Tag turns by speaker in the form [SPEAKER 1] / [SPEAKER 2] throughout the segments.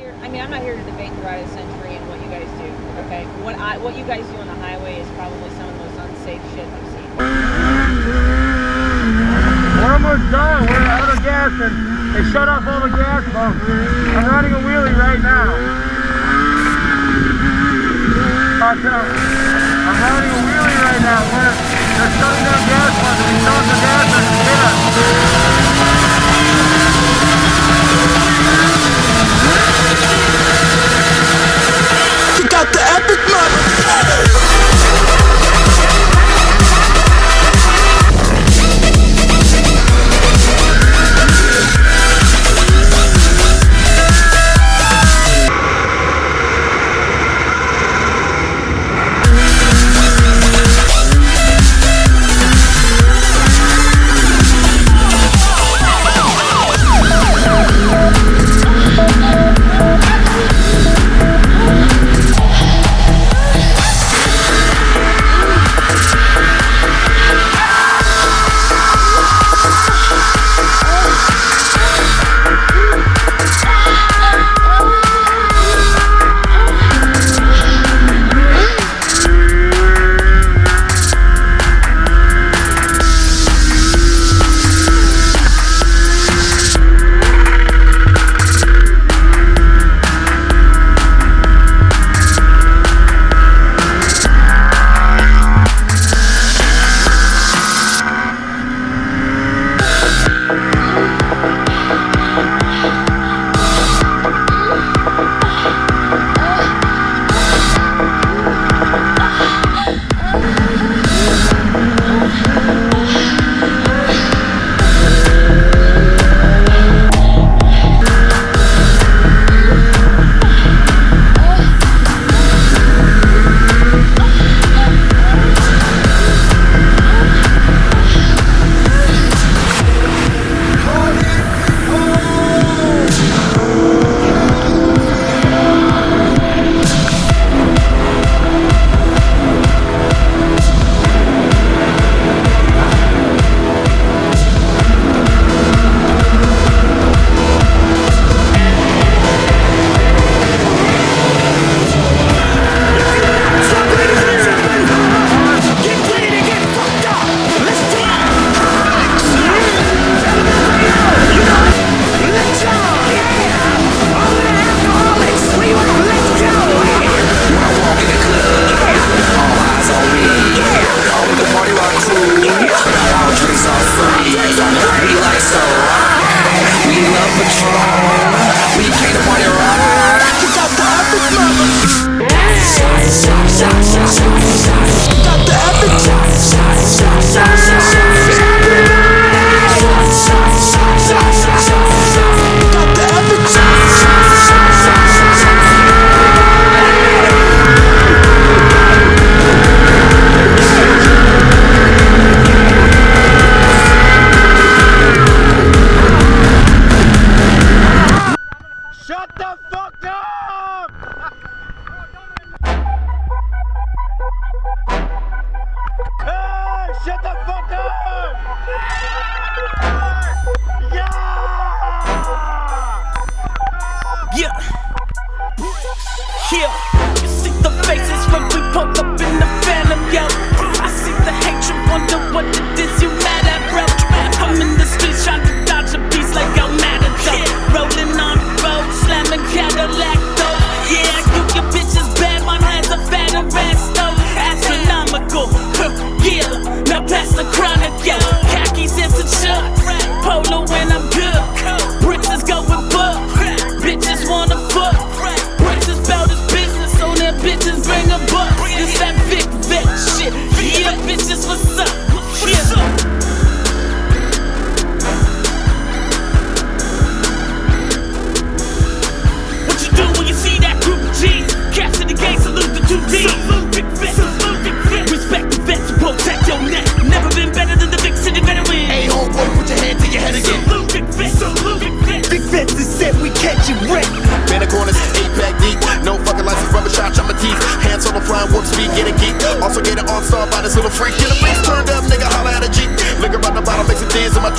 [SPEAKER 1] I'm not here to debate the ride of the century and what you guys do. Okay, what you guys do on the highway is probably some of the most unsafe shit I've seen.
[SPEAKER 2] We're almost done. We're out of gas and they shut off all the gas pumps. I'm running a wheelie right now. I'm running a wheelie right now. They're shutting down gas pumps. They shut off the gas and hit us. You got the epic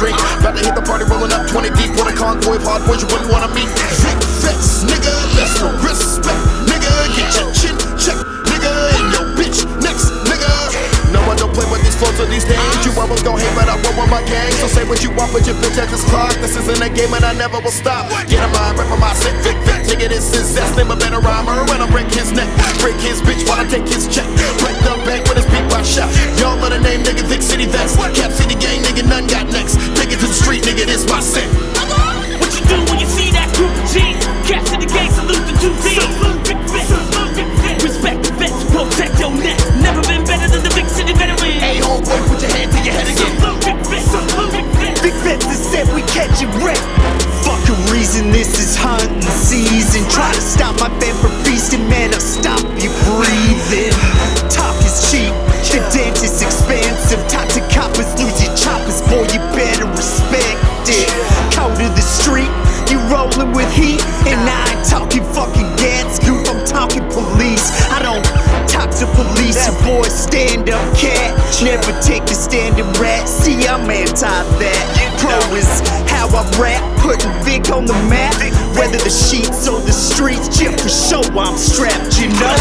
[SPEAKER 3] drink. About to hit the party rolling up 20 deep. What a convoy of hard boys you wouldn't wanna meet. Big fits, nigga. know I'm my gang, so say what you want, but your bitch at this clock. This isn't a game and I never will stop. Get a mind, rip on my sick, Vic, Vic. Nigga, this is zest. Name a better rhymer when I break his neck. Break his bitch while I take his check. Break the bank when it's beat by shot. Y'all know the name, nigga, Vic City Vets. Cap City gang, nigga, none got next. Take it to the street, nigga, this my set.
[SPEAKER 4] What you do when you see that group of G's? Capture the gang, salute the 2 D's. Respect the vets, protect your neck. Never been better than the Big City veteran.
[SPEAKER 3] Hey, homeboy, put your hand to your head again.
[SPEAKER 5] Big vets that said we catch it wreck. Fuck a reason, this is hunting season. Try to stop my bed from feasting, man, I'll stop you breathing. Talk is cheap, the dent is expensive. Toxic coppers lose your choppers, boy, you better respect it. Code of the street, you rolling with heat. And I ain't talking fucking gas, goof, I'm talking police. I don't talk to police, your boy stand up cat. Never take a standing rat, see I'm anti that. Pro is how I rap, putting Vic on the map. Whether the sheets or the streets, yeah, for sure I'm strapped, you know.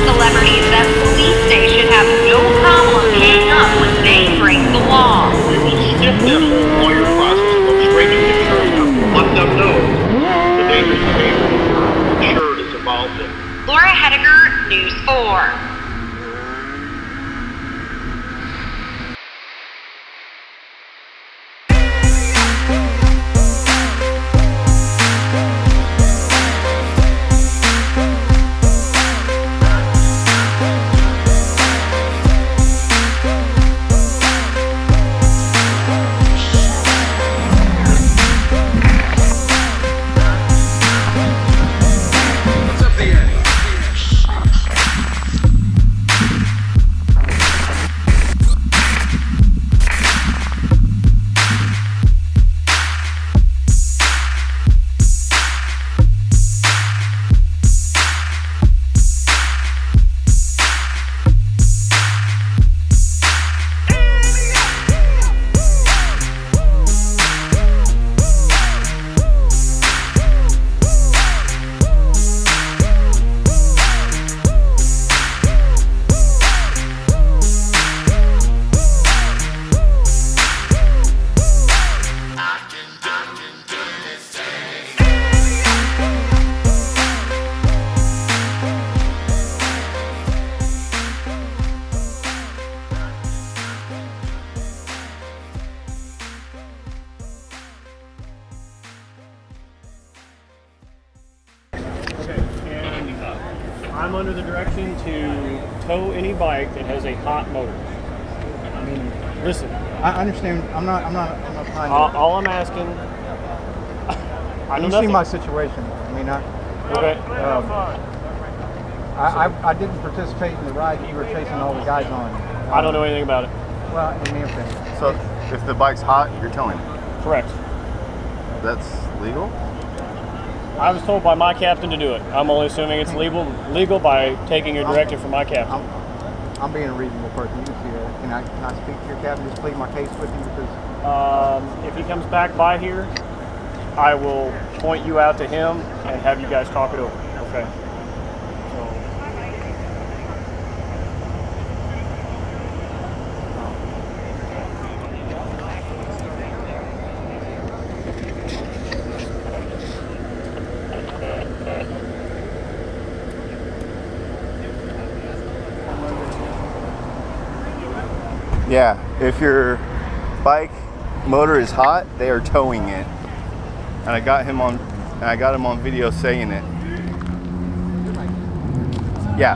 [SPEAKER 6] Celebrities that police say should have no problem hanging up when they break the law.
[SPEAKER 2] We will skip that whole lawyer process and go straight to the insurance company. Let them know the dangerous behavior insured is involved in.
[SPEAKER 6] Laura Hediger, News 4.
[SPEAKER 7] I'm under the direction to tow any bike that has a hot motor.
[SPEAKER 8] I mean,
[SPEAKER 7] Listen,
[SPEAKER 8] I understand. I'm not trying to.
[SPEAKER 7] all I'm asking. I know
[SPEAKER 8] You see
[SPEAKER 7] nothing.
[SPEAKER 8] my situation. I mean,
[SPEAKER 7] Okay.
[SPEAKER 8] I didn't participate in the ride that you were chasing all the guys on.
[SPEAKER 7] I don't know anything about it.
[SPEAKER 8] Well, in the opinion.
[SPEAKER 9] So if the bike's hot, you're towing it.
[SPEAKER 7] Correct.
[SPEAKER 9] That's legal?
[SPEAKER 7] I was told by my captain to do it. I'm only assuming it's legal by taking a directive from my captain.
[SPEAKER 8] I'm being a reasonable person. You can see that. Can I speak to your captain, just plead my case with him? Because
[SPEAKER 7] If he comes back by here, I will point you out to him and have you guys talk it over. Okay.
[SPEAKER 9] Yeah, if your bike motor is hot, they are towing it. And I got him on video saying it.